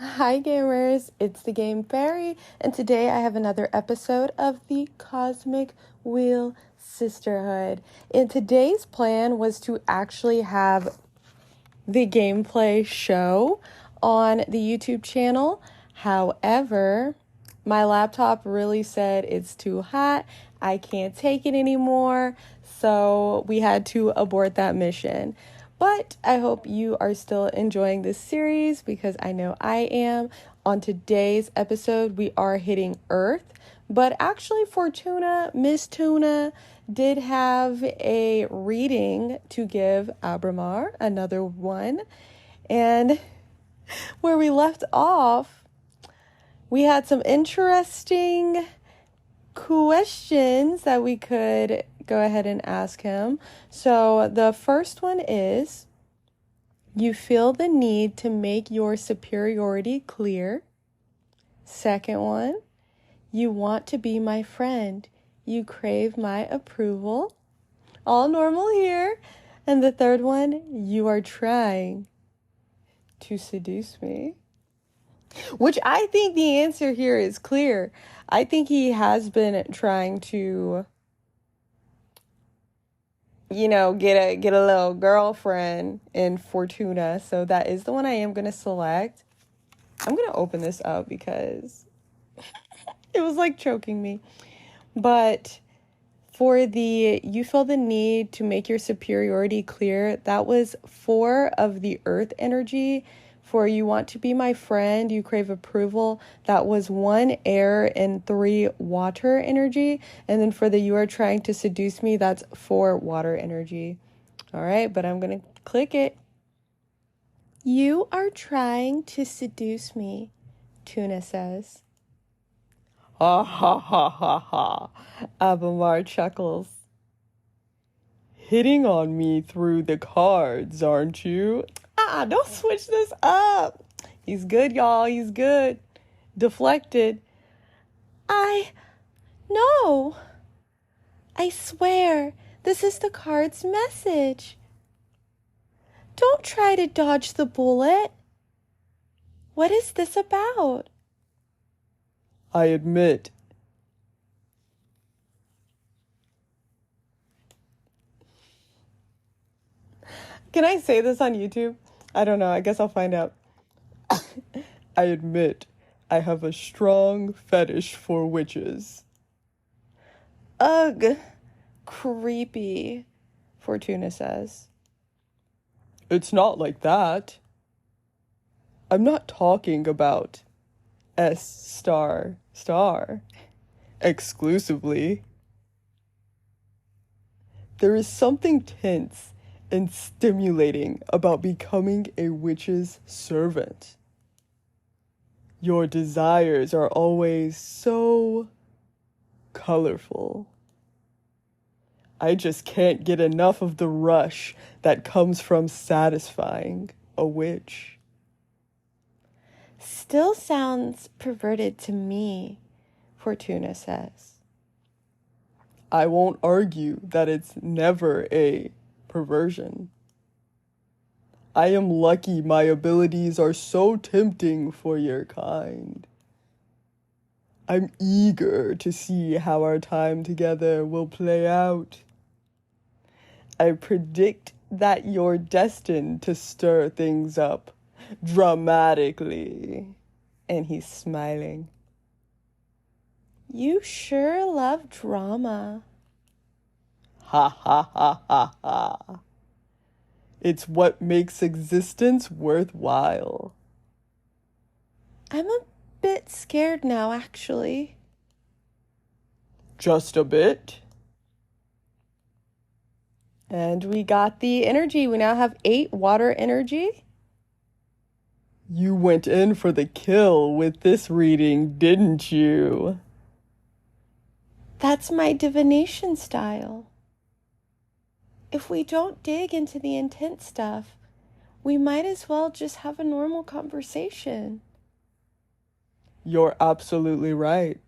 Hi gamers, it's the Game Fairy, and today I have another episode of the Cosmic Wheel Sisterhood. And today's plan was to actually have the gameplay show on the YouTube channel. However, my laptop really said it's too hot, I can't take it anymore, so we had to abort that mission. But I hope you are still enjoying this series because I know I am. On today's episode, we are hitting Earth, but actually Fortuna, Miss Tuna, did have a reading to give Abramar, another one. And where we left off, we had some interesting questions that we could go ahead and ask him. So the first one is, you feel the need to make your superiority clear. Second one, you want to be my friend. You crave my approval. All normal here. And the third one, you are trying to seduce me. Which I think the answer here is clear. I think he has been trying to, get a little girlfriend in Fortuna. So that is the one I am going to select. I'm going to open this up because it was like choking me. But for the, you feel the need to make your superiority clear, that was 4 of the earth energy. For you want to be my friend, you crave approval, that was 1 air and 3 water energy. And then for the you are trying to seduce me, that's 4 water energy. All right, but I'm going to click it. You are trying to seduce me, Tuna says. Ha ha ha ha ha. Abamar chuckles. Hitting on me through the cards, aren't you? Don't switch this up. He's good, y'all. He's good. Deflected. No. I swear, this is the card's message. Don't try to dodge the bullet. What is this about? I admit. Can I say this on YouTube? I don't know. I guess I'll find out. I admit, I have a strong fetish for witches. Ugh. Creepy, Fortuna says. It's not like that. I'm not talking about S*** exclusively. There is something tense and stimulating about becoming a witch's servant. Your desires are always so colorful. I just can't get enough of the rush that comes from satisfying a witch. Still sounds perverted to me, Fortuna says. I won't argue that it's never a perversion. I am lucky my abilities are so tempting for your kind. I'm eager to see how our time together will play out. I predict that you're destined to stir things up dramatically. And he's smiling. You sure love drama. Ha ha ha ha ha. It's what makes existence worthwhile. I'm a bit scared now, actually. Just a bit? And we got the energy. We now have 8 water energy. You went in for the kill with this reading, didn't you? That's my divination style. If we don't dig into the intent stuff, we might as well just have a normal conversation. You're absolutely right.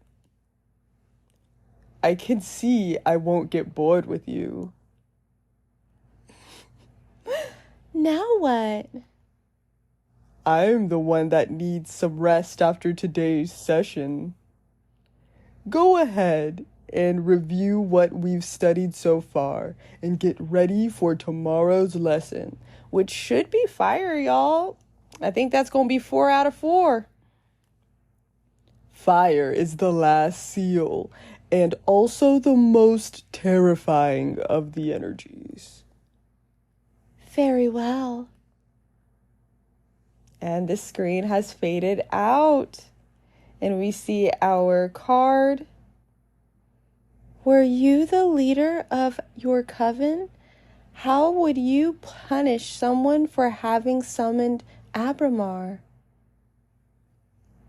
I can see I won't get bored with you. Now what? I'm the one that needs some rest after today's session. Go ahead and review what we've studied so far and get ready for tomorrow's lesson, which should be fire, y'all. I think that's going to be 4 out of 4. Fire is the last seal and also the most terrifying of the energies. Very well. And the screen has faded out. And we see our card. Were you the leader of your coven? How would you punish someone for having summoned Abramar?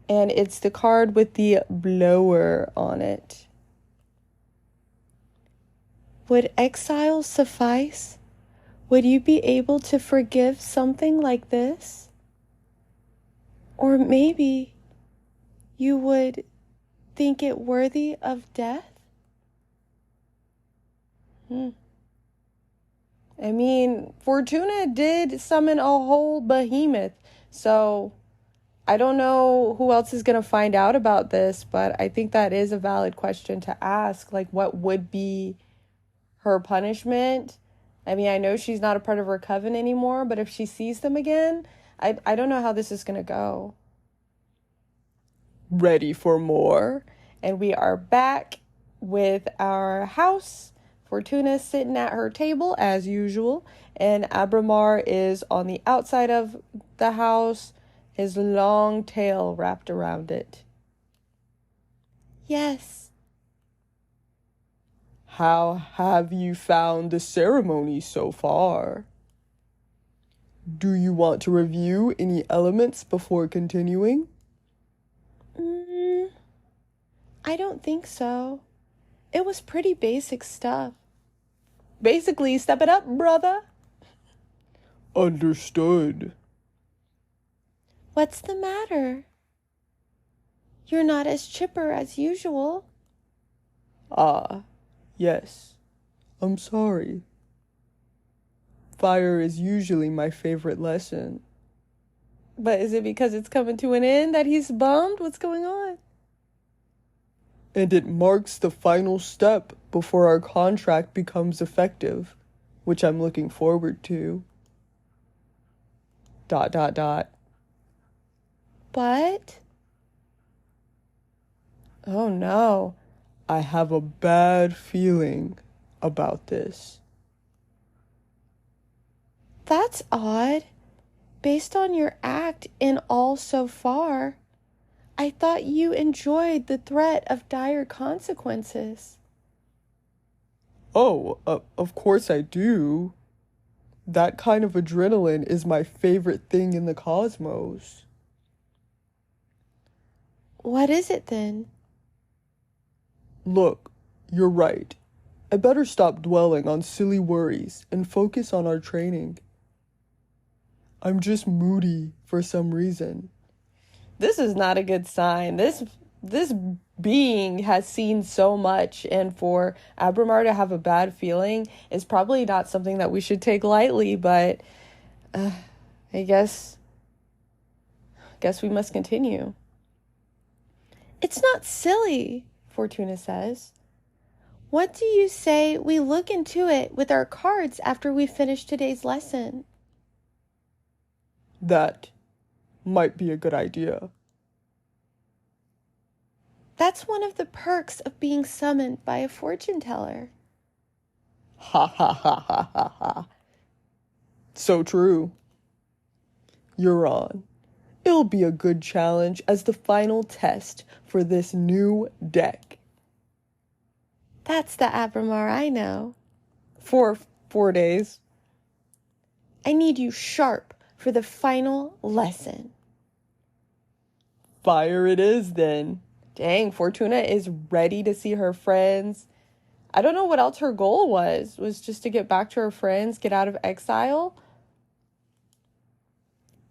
And it's the card with the blower on it. Would exile suffice? Would you be able to forgive something like this? Or maybe you would think it worthy of death? I mean, Fortuna did summon a whole behemoth, so I don't know who else is going to find out about this, but I think that is a valid question to ask. Like, what would be her punishment? I mean, I know she's not a part of her coven anymore, but if she sees them again, I don't know how this is going to go. Ready for more? And we are back with our house. Fortuna sitting at her table as usual, and Abramar is on the outside of the house, his long tail wrapped around it. Yes. How have you found the ceremony so far? Do you want to review any elements before continuing? I don't think so. It was pretty basic stuff. Basically, step it up, brother. Understood. What's the matter? You're not as chipper as usual. Ah, yes. I'm sorry. Fire is usually my favorite lesson. But is it because it's coming to an end that he's bummed? What's going on? And it marks the final step before our contract becomes effective, which I'm looking forward to. ... But? Oh no, I have a bad feeling about this. That's odd. Based on your act in all so far, I thought you enjoyed the threat of dire consequences. Oh, of course I do. That kind of adrenaline is my favorite thing in the cosmos. What is it then? Look, you're right. I better stop dwelling on silly worries and focus on our training. I'm just moody for some reason. This is not a good sign. This being has seen so much, and for Abramar to have a bad feeling is probably not something that we should take lightly, but I guess we must continue. It's not silly, Fortuna says. What do you say we look into it with our cards after we finish today's lesson? That might be a good idea. That's one of the perks of being summoned by a fortune teller. Ha ha ha ha ha ha. So true. You're on. It'll be a good challenge as the final test for this new deck. That's the Abramar I know. For 4 days. I need you sharp for the final lesson. Fire it is then. Dang, Fortuna is ready to see her friends. I don't know what else her goal was just to get back to her friends, get out of exile.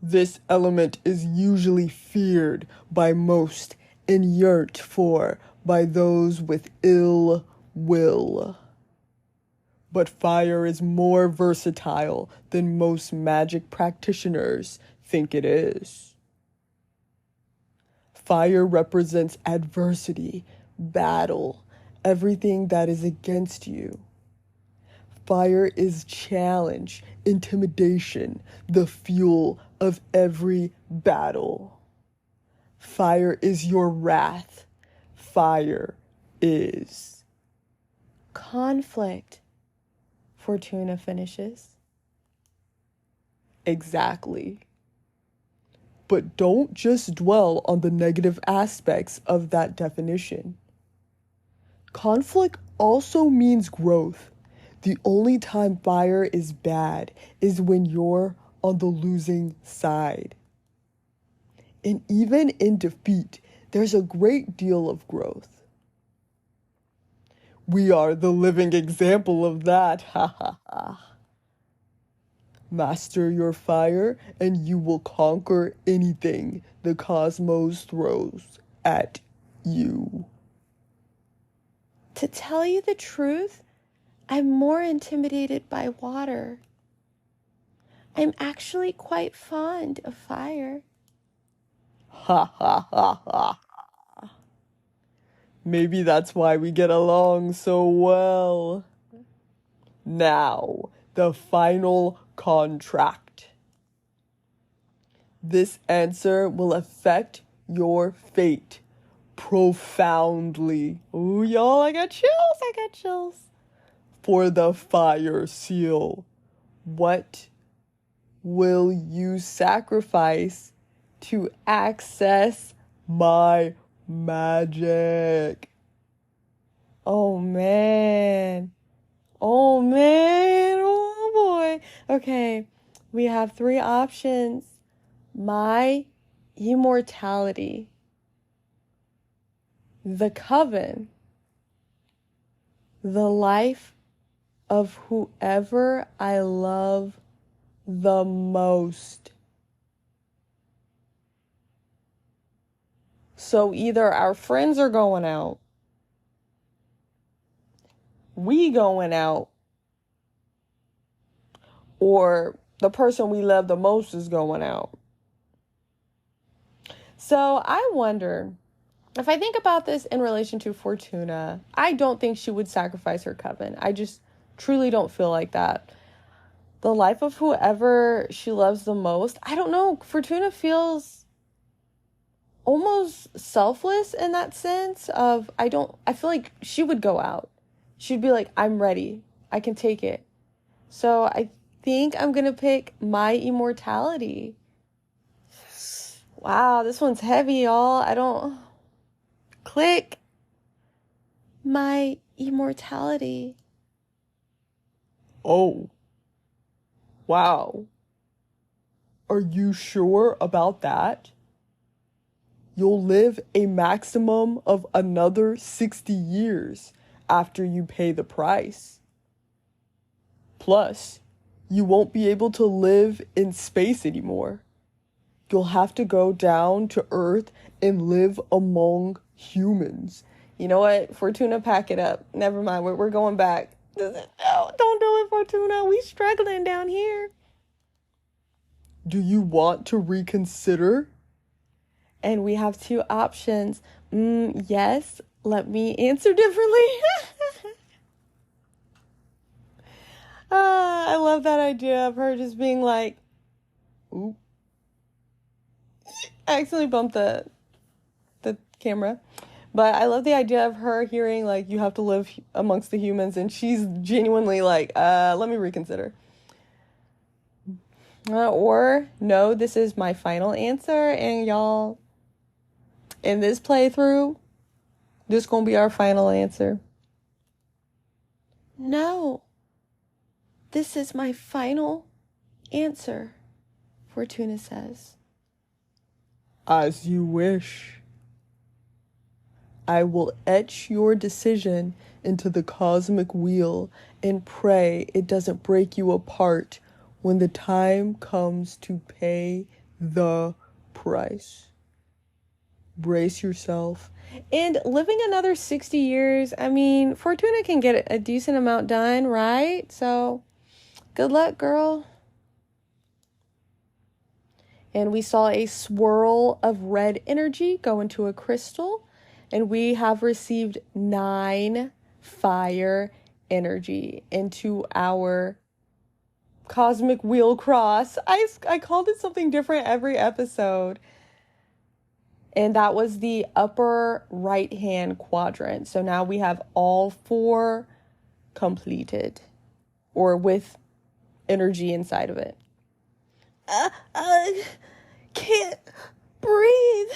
This element is usually feared by most and yearned for by those with ill will. But fire is more versatile than most magic practitioners think it is. Fire represents adversity, battle, everything that is against you. Fire is challenge, intimidation, the fuel of every battle. Fire is your wrath. Fire is conflict, Fortuna finishes. Exactly. But don't just dwell on the negative aspects of that definition. Conflict also means growth. The only time fire is bad is when you're on the losing side. And even in defeat, there's a great deal of growth. We are the living example of that, ha ha ha. Master your fire, and you will conquer anything the cosmos throws at you. To tell you the truth, I'm more intimidated by water. I'm actually quite fond of fire. Ha ha ha ha. Maybe that's why we get along so well. Now, the final contract. This answer will affect your fate profoundly. Ooh, y'all, I got chills. For the fire seal, what will you sacrifice to access my magic? Oh man. Oh boy. Okay, we have 3 options. My immortality, the coven, the life of whoever I love the most. So either our friends are going out, we going out, or the person we love the most is going out. So I wonder, if I think about this in relation to Fortuna, I don't think she would sacrifice her coven. I just truly don't feel like that. The life of whoever she loves the most, I don't know. Fortuna feels almost selfless in that sense of, I feel like she would go out. She'd be like, I'm ready. I can take it. So I think I'm going to pick my immortality. Wow, this one's heavy, y'all. Click. My immortality. Oh. Wow. Are you sure about that? You'll live a maximum of another 60 years after you pay the price. Plus, you won't be able to live in space anymore. You'll have to go down to Earth and live among humans. You know what? Fortuna, pack it up. Never mind. We're going back. No, don't do it, Fortuna. We struggling down here. Do you want to reconsider? And we have 2 options. Yes. Let me answer differently. I love that idea of her just being like, oop. I accidentally bumped the camera. But I love the idea of her hearing, like, you have to live amongst the humans, and she's genuinely like, let me reconsider. Or, no, this is my final answer, and y'all, in this playthrough, this gonna be our final answer. No, this is my final answer, Fortuna says. As you wish. I will etch your decision into the cosmic wheel and pray it doesn't break you apart when the time comes to pay the price. Brace yourself. And living another 60 years, I mean, Fortuna can get a decent amount done, right? So, good luck, girl. And we saw a swirl of red energy go into a crystal. And we have received 9 fire energy into our Cosmic Wheel Cross. I called it something different every episode. And that was the upper right-hand quadrant. So now we have all 4 completed, or with energy inside of it. I can't breathe.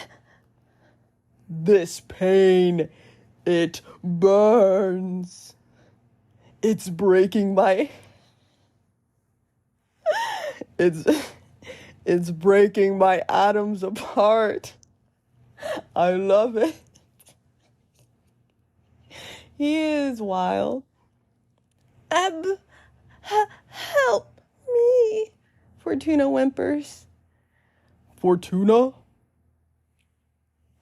This pain, it burns. It's breaking my... It's breaking my atoms apart. I love it. He is wild. Help me, Fortuna whimpers. Fortuna?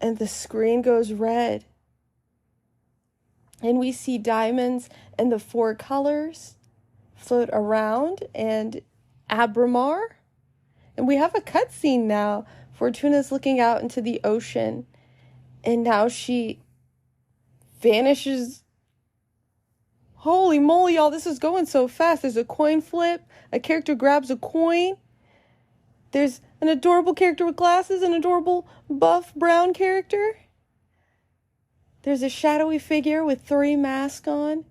And the screen goes red. And we see diamonds and the 4 colors float around and Abramar. And we have a cutscene now. Fortuna's looking out into the ocean. And now she vanishes. Holy moly, y'all, this is going so fast. There's a coin flip. A character grabs a coin. There's an adorable character with glasses, an adorable buff brown character. There's a shadowy figure with 3 masks on.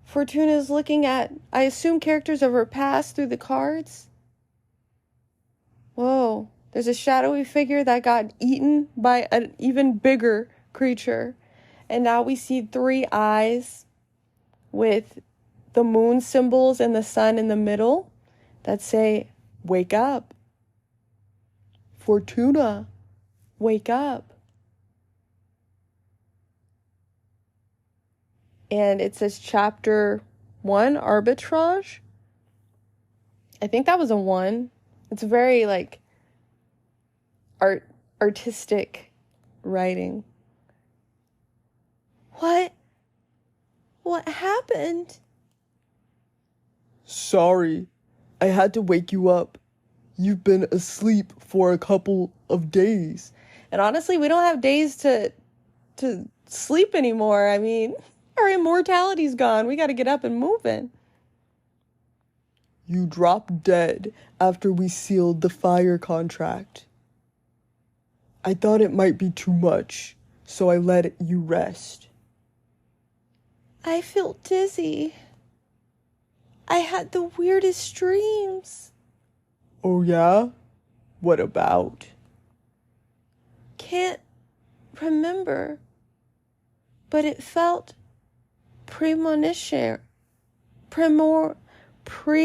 Fortuna's looking at, I assume, characters of her past through the cards. Whoa, there's a shadowy figure that got eaten by an even bigger creature. And now we see 3 eyes with the moon symbols and the sun in the middle that say, wake up. Fortuna, wake up. And it says chapter 1, arbitrage. I think that was a 1. It's very like artistic writing. What happened? Sorry, I had to wake you up. You've been asleep for a couple of days. And honestly, we don't have days to sleep anymore. I mean, our immortality's gone. We got to get up and moving. You dropped dead after we sealed the fire contract. I thought it might be too much, so I let you rest. I feel dizzy. I had the weirdest dreams. Oh yeah? What about? Can't remember, but it felt premonitory. Premonitory?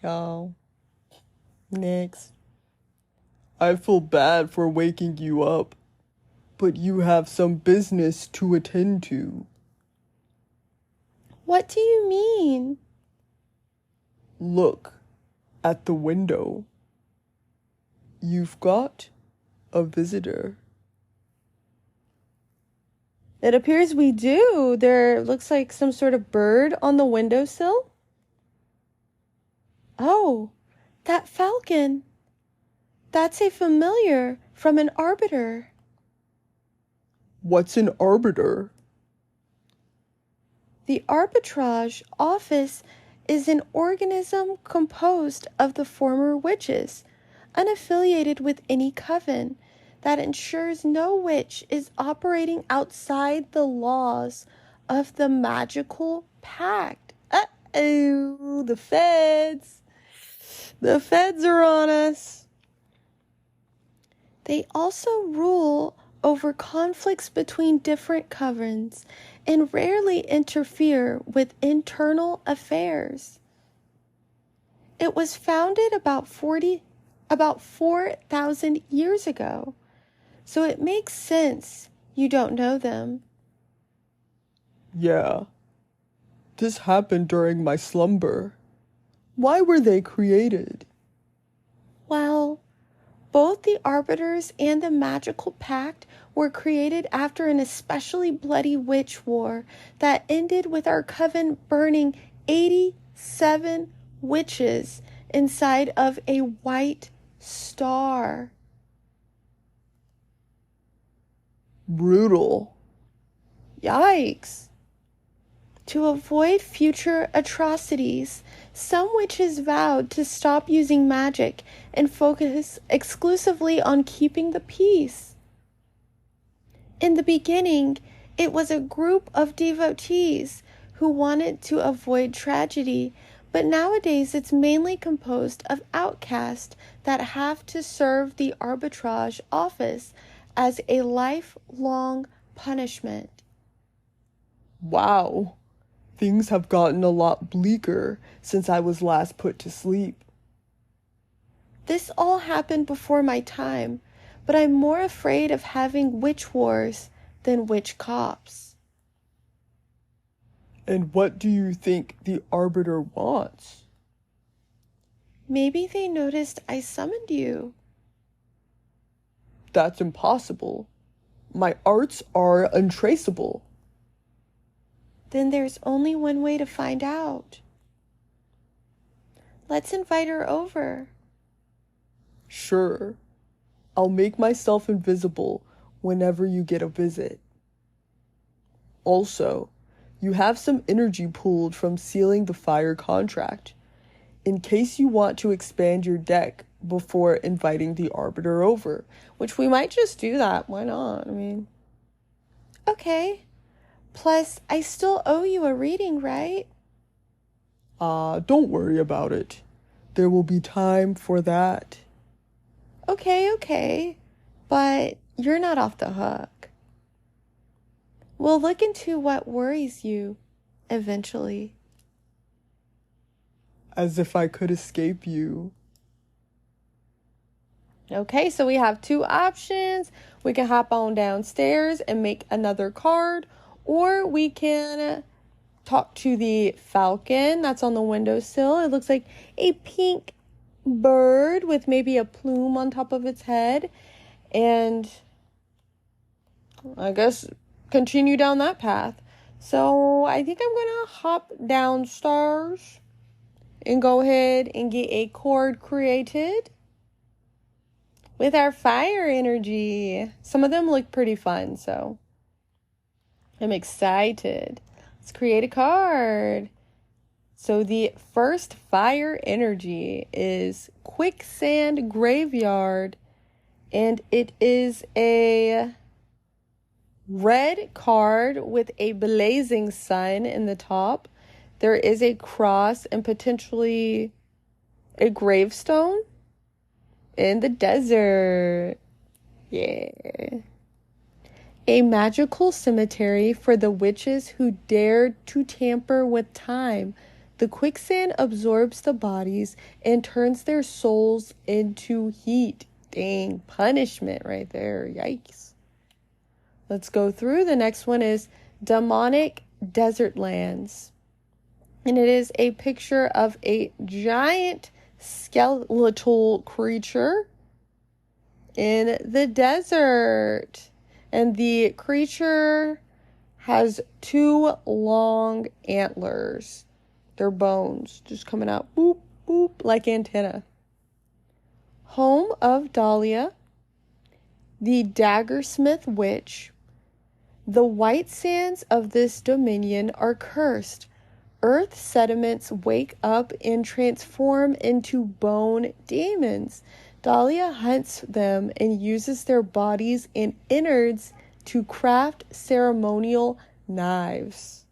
Y'all. Next. I feel bad for waking you up, but you have some business to attend to. What do you mean? Look at the window. You've got a visitor. It appears we do. There looks like some sort of bird on the windowsill. Oh, that falcon. That's a familiar from an arbiter. What's an arbiter? The arbitrage office is an organism composed of the former witches, unaffiliated with any coven, that ensures no witch is operating outside the laws of the magical pact. Uh-oh, the feds. The feds are on us. They also rule over conflicts between different covens and rarely interfere with internal affairs. It was founded about 4,000 years ago, so it makes sense you don't know them. Yeah. This happened during my slumber. Why were they created? Well, both the Arbiters and the Magical Pact were created after an especially bloody witch war that ended with our coven burning 87 witches inside of a white star. Brutal. Yikes. To avoid future atrocities, some witches vowed to stop using magic and focus exclusively on keeping the peace. In the beginning, it was a group of devotees who wanted to avoid tragedy, but nowadays it's mainly composed of outcasts that have to serve the arbitrage office as a lifelong punishment. Wow. Things have gotten a lot bleaker since I was last put to sleep. This all happened before my time, but I'm more afraid of having witch wars than witch cops. And what do you think the Arbiter wants? Maybe they noticed I summoned you. That's impossible. My arts are untraceable. Then there's only one way to find out. Let's invite her over. Sure. I'll make myself invisible whenever you get a visit. Also, you have some energy pooled from sealing the fire contract, in case you want to expand your deck before inviting the Arbiter over, which we might just do that. Why not? Okay. Plus, I still owe you a reading, right? Don't worry about it. There will be time for that. Okay. But you're not off the hook. We'll look into what worries you eventually. As if I could escape you. Okay, so we have two options. We can hop on downstairs and make another card, or we can talk to the falcon that's on the windowsill. It looks like a pink bird with maybe a plume on top of its head. And I guess continue down that path. So I think I'm going to hop downstairs and go ahead and get a card created with our fire energy. Some of them look pretty fun, so I'm excited. Let's create a card. So the first fire energy is Quicksand Graveyard, and it is a red card with a blazing sun in the top. There is a cross and potentially a gravestone in the desert. Yeah. A magical cemetery for the witches who dared to tamper with time. The quicksand absorbs the bodies and turns their souls into heat. Dang, punishment right there. Yikes. Let's go through. The next one is Demonic Desert Lands. And it is a picture of a giant skeletal creature in the desert. And the creature has two long antlers. They're bones just coming out, boop, boop, like antenna. Home of Dahlia, the Daggersmith Witch. The white sands of this dominion are cursed. Earth sediments wake up and transform into bone demons. Dahlia hunts them and uses their bodies and innards to craft ceremonial knives.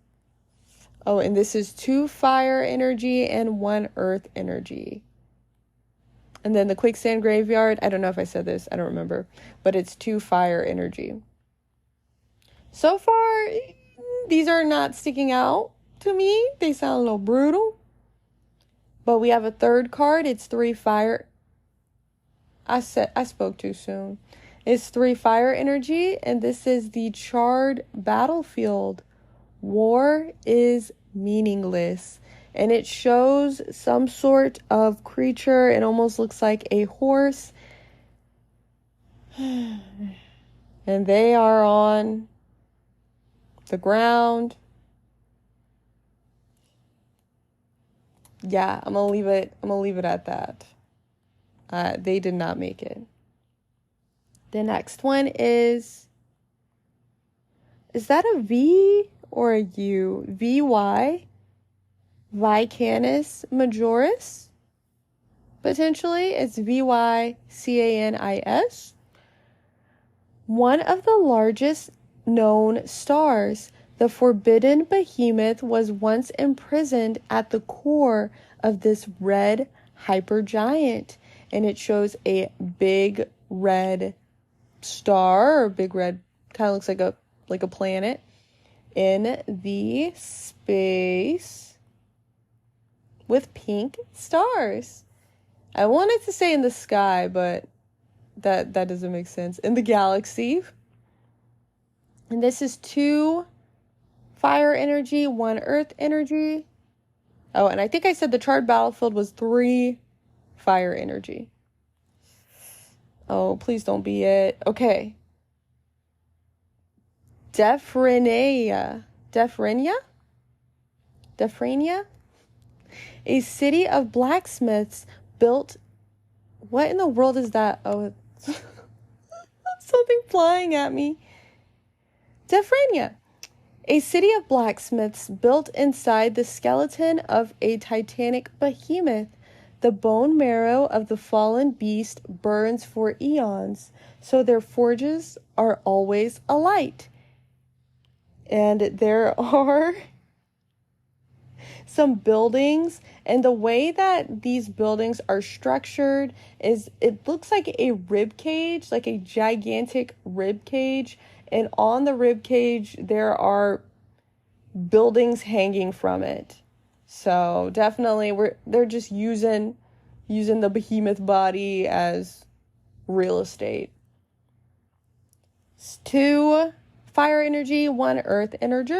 Oh, and this is 2 fire energy and 1 earth energy. And then the quicksand graveyard, I don't know if I said this, I don't remember, but it's 2 fire energy. So far, these are not sticking out to me. They sound a little brutal. But we have a third card. It's 3 fire. I spoke too soon. It's 3 fire energy, and this is the Charred Battlefield. War is meaningless. And it shows some sort of creature. It almost looks like a horse. And they are on the ground. Yeah, I'm gonna leave it at that. They did not make it. The next one is that a V or a U? VY? Vicanis majoris? Potentially, it's VYCANIS. One of the largest known stars, the forbidden behemoth, was once imprisoned at the core of this red hypergiant. And it shows a big red star, or big red, kind of looks like a planet in the space with pink stars. I wanted to say in the sky, but that doesn't make sense. In the galaxy. And this is 2 fire energy, 1 earth energy. Oh, and I think I said the charred battlefield was 3 fire energy. Oh, please don't be it. Okay. Defrenia. A city of blacksmiths built. What in the world is that? Oh, it's something flying at me. Defrenia. A city of blacksmiths built inside the skeleton of a titanic behemoth. The bone marrow of the fallen beast burns for eons, so their forges are always alight. And there are some buildings, and the way that these buildings are structured is it looks like a rib cage, like a gigantic rib cage, and on the rib cage there are buildings hanging from it. So definitely they're just using the behemoth body as real estate. It's 2 fire energy, 1 earth energy.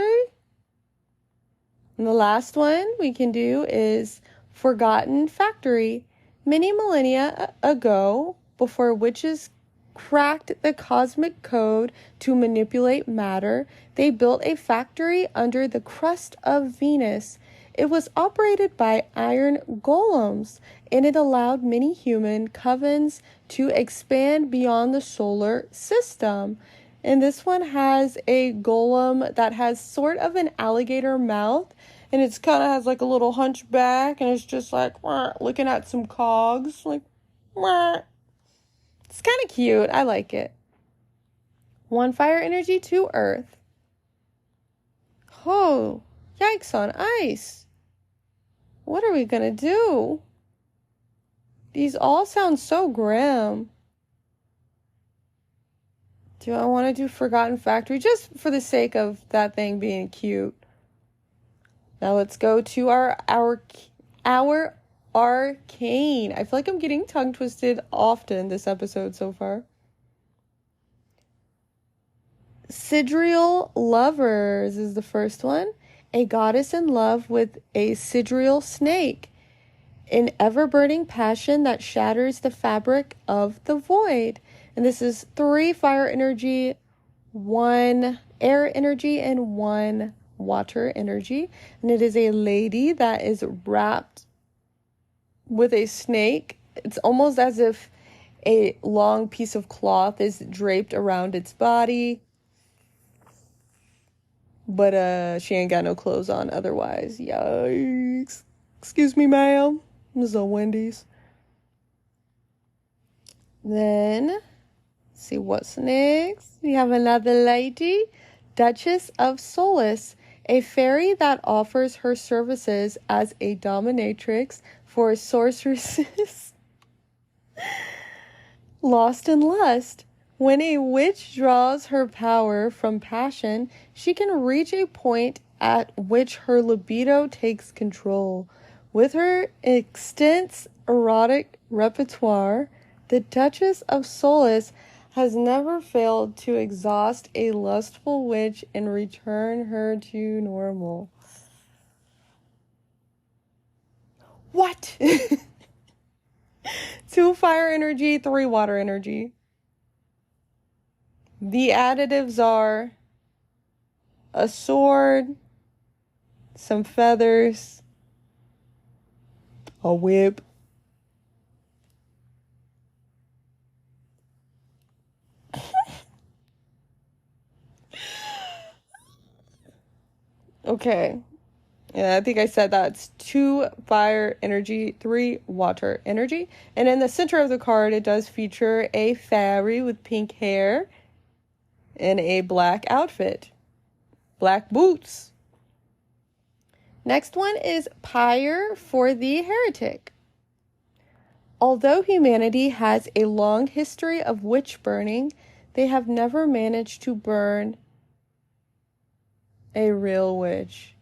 And the last one we can do is Forgotten Factory. Many millennia ago, before witches cracked the cosmic code to manipulate matter, they built a factory under the crust of Venus. It was operated by iron golems, and it allowed many human covens to expand beyond the solar system. And this one has a golem that has sort of an alligator mouth, and it's kind of has like a little hunchback, and it's just like looking at some cogs, like it's kind of cute. I like it. 1 fire energy, 2 earth. Oh, yikes on ice. What are we gonna do? These all sound so grim. Do I want to do Forgotten Factory just for the sake of that thing being cute? Now let's go to our arcane. I feel like I'm getting tongue twisted often this episode so far. Sidereal Lovers is the first one. A goddess in love with a sidereal snake. An ever-burning passion that shatters the fabric of the void. And this is 3 fire energy, 1 air energy, and 1 water energy. And it is a lady that is wrapped with a snake. It's almost as if a long piece of cloth is draped around its body. But she ain't got no clothes on otherwise. Yikes. Excuse me, ma'am. This is a Wendy's. Then, let's see what's next. We have another lady, Duchess of Solace, a fairy that offers her services as a dominatrix for sorceresses lost in lust. When a witch draws her power from passion, she can reach a point at which her libido takes control. With her extensive erotic repertoire, the Duchess of Solace has never failed to exhaust a lustful witch and return her to normal. What? 2 fire energy, 3 water energy. The additives are a sword, some feathers, A whip. Okay. Yeah, I think I said that's 2 fire energy, 3 water energy. And in the center of the card, it does feature a fairy with pink hair and a black outfit, black boots. Next one is Pyre for the Heretic. Although humanity has a long history of witch burning, they have never managed to burn a real witch.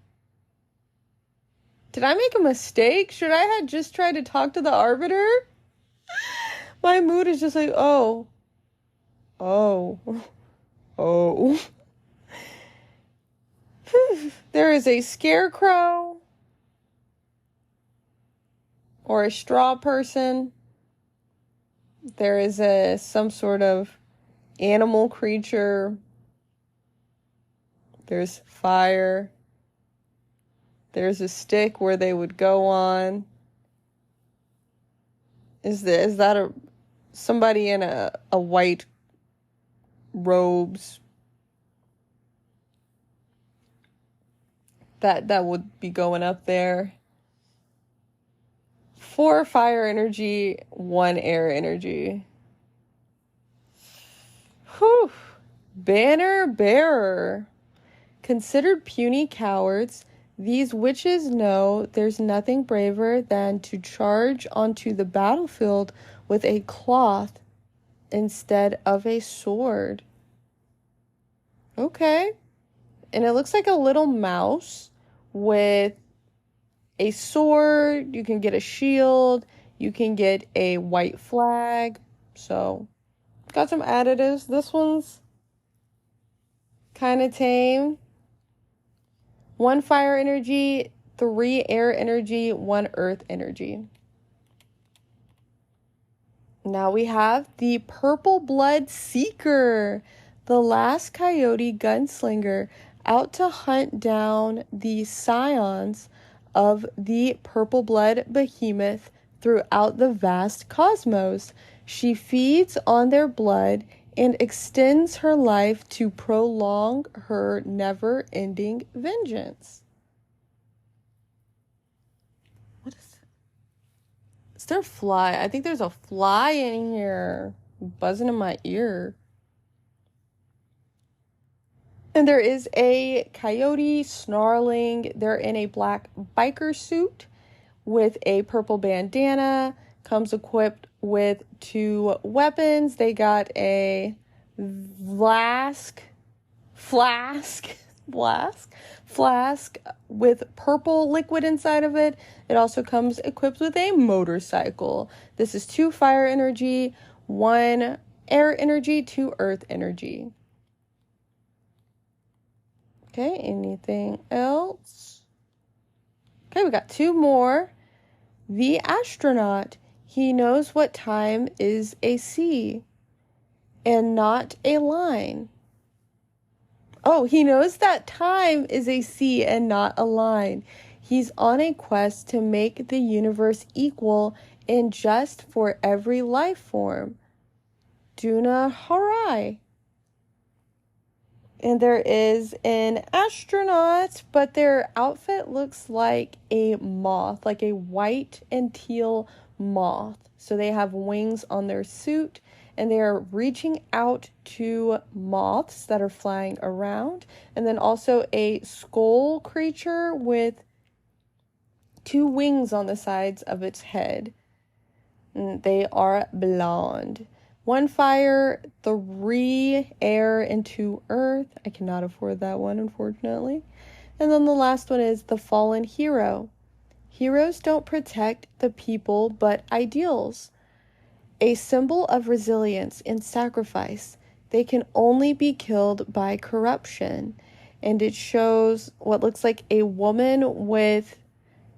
Did I make a mistake? Should I have just tried to talk to the arbiter? My mood is just like, oh. There is a scarecrow or a straw person. There is some sort of animal creature. There's fire. There's a stick where they would go on. Is that somebody in a white robes that would be going up there? 4 fire energy, 1 air energy. Whew. Banner bearer. Considered puny cowards, these witches know there's nothing braver than to charge onto the battlefield with a cloth instead of a sword. Okay. And it looks like a little mouse with a sword. You can get a shield. You can get a white flag. So, got some additives. This one's kind of tame. 1 fire energy, 3 air energy, 1 earth energy. Now we have the Purple Blood Seeker, the last coyote gunslinger out to hunt down the scions of the Purple Blood behemoth throughout the vast cosmos. She feeds on their blood and extends her life to prolong her never-ending vengeance. What is it? Is there a fly? I think there's a fly in here buzzing in my ear. And there is a coyote snarling. They're in a black biker suit with a purple bandana. Comes equipped with 2 weapons. They got a flask with purple liquid inside of it. It also comes equipped with a motorcycle. This is 2 fire energy, 1 air energy, 2 earth energy. Okay, anything else? Okay, we got 2 more. The astronaut. He knows what time is a sea and not a line. Oh, he knows that time is a sea and not a line. He's on a quest to make the universe equal and just for every life form. Duna Harai. And there is an astronaut, but their outfit looks like a moth, like a white and teal moth. So they have wings on their suit, and they are reaching out to moths that are flying around. And then also a skull creature with 2 wings on the sides of its head. And they are blonde. 1 fire, 3 air, and 2 earth. I cannot afford that one, unfortunately. And then the last one is the fallen hero. Heroes don't protect the people, but ideals. A symbol of resilience and sacrifice. They can only be killed by corruption. And it shows what looks like a woman with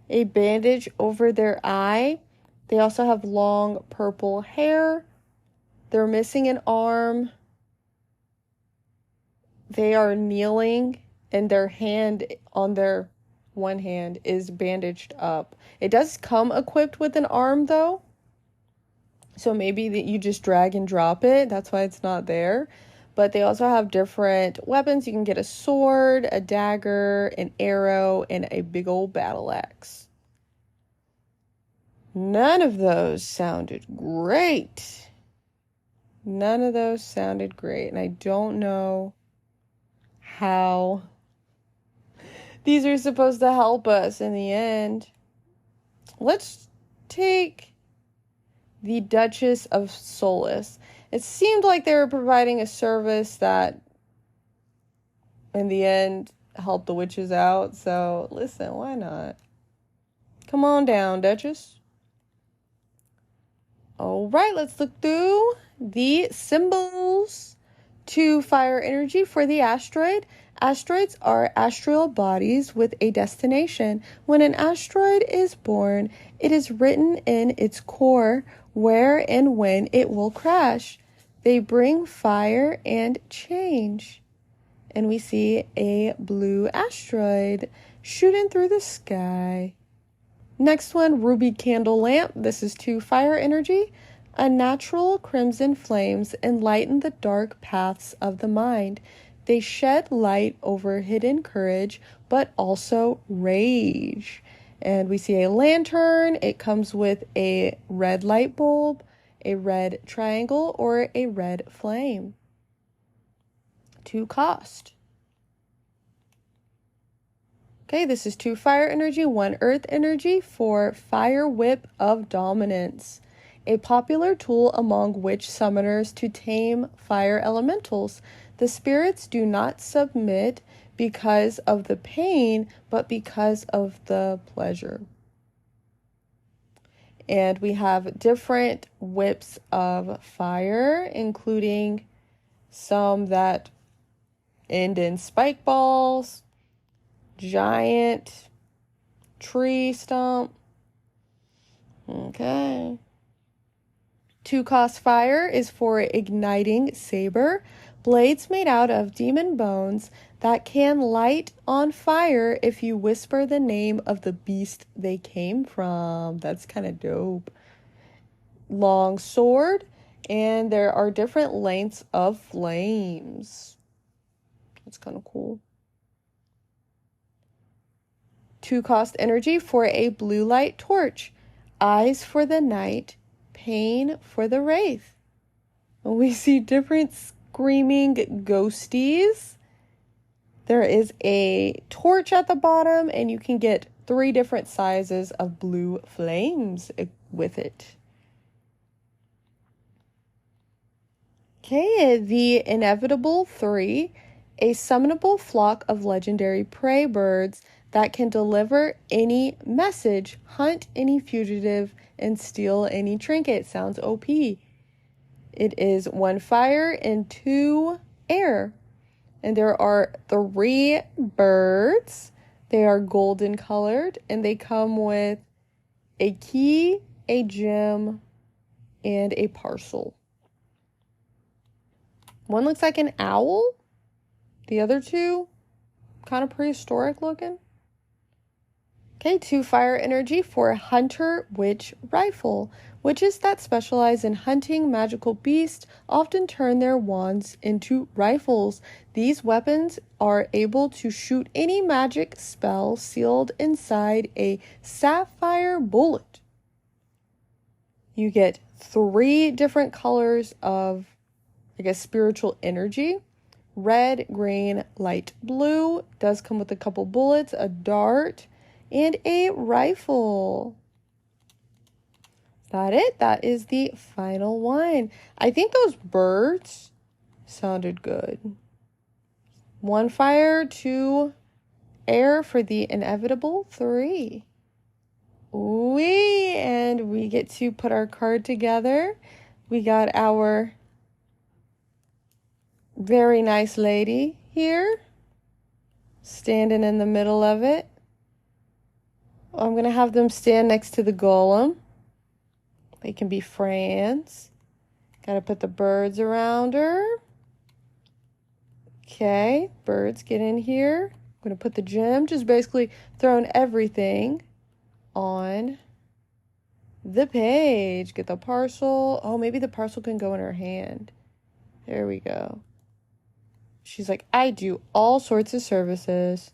a bandage over their eye. They also have long purple hair. They're missing an arm. They are kneeling and their hand on their one hand is bandaged up. It does come equipped with an arm though. So maybe that you just drag and drop it. That's why it's not there. But they also have different weapons. You can get a sword, a dagger, an arrow, and a big old battle axe. None of those sounded great. None of those sounded great. And I don't know how these are supposed to help us in the end. Let's take the Duchess of Solace. It seemed like they were providing a service that, in the end, helped the witches out. So, listen, why not? Come on down, Duchess. All right, let's look through the symbols. 2 fire energy for the asteroid. Asteroids are astral bodies with a destination. When an asteroid is born, it is written in its core where and when it will crash. They bring fire and change. And we see a blue asteroid shooting through the sky. Next one, ruby candle lamp. This is 2 fire energy. Unnatural crimson flames enlighten the dark paths of the mind. They shed light over hidden courage, but also rage. And we see a lantern. It comes with a red light bulb, a red triangle, or a red flame. 2 cost. Okay, this is 2 fire energy, 1 earth energy for Fire Whip of Dominance. A popular tool among witch summoners to tame fire elementals. The spirits do not submit because of the pain, but because of the pleasure. And we have different whips of fire, including some that end in spike balls, giant tree stump. Okay. 2 cost fire is for igniting saber. Blades made out of demon bones that can light on fire if you whisper the name of the beast they came from. That's kind of dope. Long sword, and there are different lengths of flames. That's kind of cool. 2 cost energy for a blue light torch. Eyes for the night, pain for the wraith. We see different screaming ghosties. There is a torch at the bottom, and you can get 3 different sizes of blue flames with it. Okay, the Inevitable 3, a summonable flock of legendary prey birds that can deliver any message, hunt any fugitive, and steal any trinket. Sounds OP. It is 1 fire and 2 air. And there are 3 birds. They are golden colored, and they come with a key, a gem, and a parcel. One looks like an owl. The other 2, kind of prehistoric looking. Okay, 2 fire energy for a hunter witch rifle. Witches that specialize in hunting magical beasts often turn their wands into rifles. These weapons are able to shoot any magic spell sealed inside a sapphire bullet. You get 3 different colors of, I guess, spiritual energy. Red, green, light blue. Does come with a couple bullets, a dart, and a rifle. Is that it? That is the final one. I think those birds sounded good. 1 fire, 2 air for the Inevitable 3. And we get to put our card together. We got our very nice lady here, standing in the middle of it. I'm going to have them stand next to the golem. They can be friends. Got to put the birds around her. Okay, birds, get in here. I'm going to put the gem, just basically throwing everything on the page. Get the parcel. Oh, maybe the parcel can go in her hand. There we go. She's like, I do all sorts of services,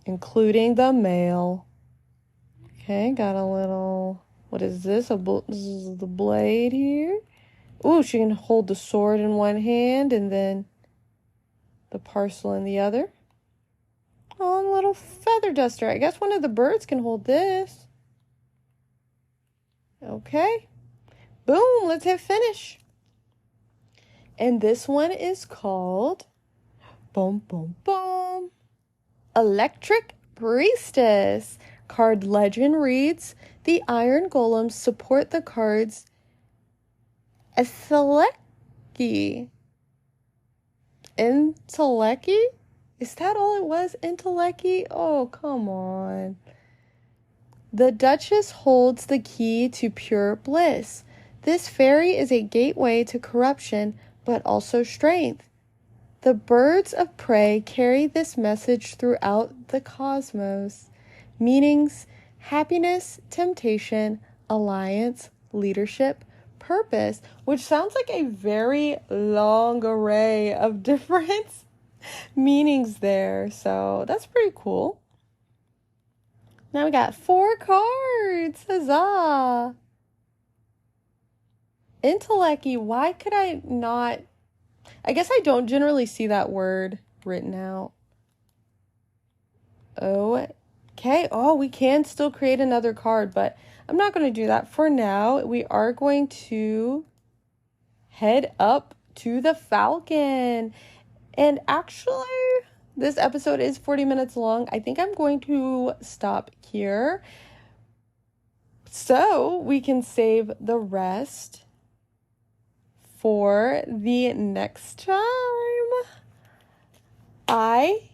including the mail. Okay, got a little, what is this? This is the blade here. Ooh, she can hold the sword in one hand and then the parcel in the other. Oh, a little feather duster. I guess one of the birds can hold this. Okay. Boom, let's hit finish. And this one is called, boom, boom, boom, Electric Priestess. Card legend reads, the iron golems support the cards Entelechy. Entelechy? Is that all it was? Entelechy? Oh, come on. The Duchess holds the key to pure bliss. This fairy is a gateway to corruption, but also strength. The birds of prey carry this message throughout the cosmos. Meanings: happiness, temptation, alliance, leadership, purpose, which sounds like a very long array of different meanings there. So that's pretty cool. Now we got 4 cards. Huzzah! Entelechy. Why could I not? I guess I don't generally see that word written out. Okay. Oh, we can still create another card, but I'm not going to do that for now. We are going to head up to the Falcon. And actually, this episode is 40 minutes long. I think I'm going to stop here so we can save the rest for the next time. I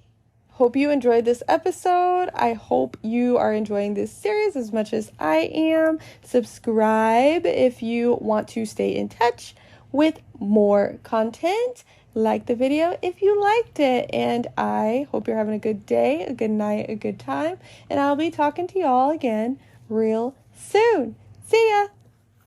hope you enjoyed this episode. I hope you are enjoying this series as much as I am. Subscribe if you want to stay in touch with more content. Like the video if you liked it. And I hope you're having a good day, a good night, a good time. And I'll be talking to y'all again real soon. See ya!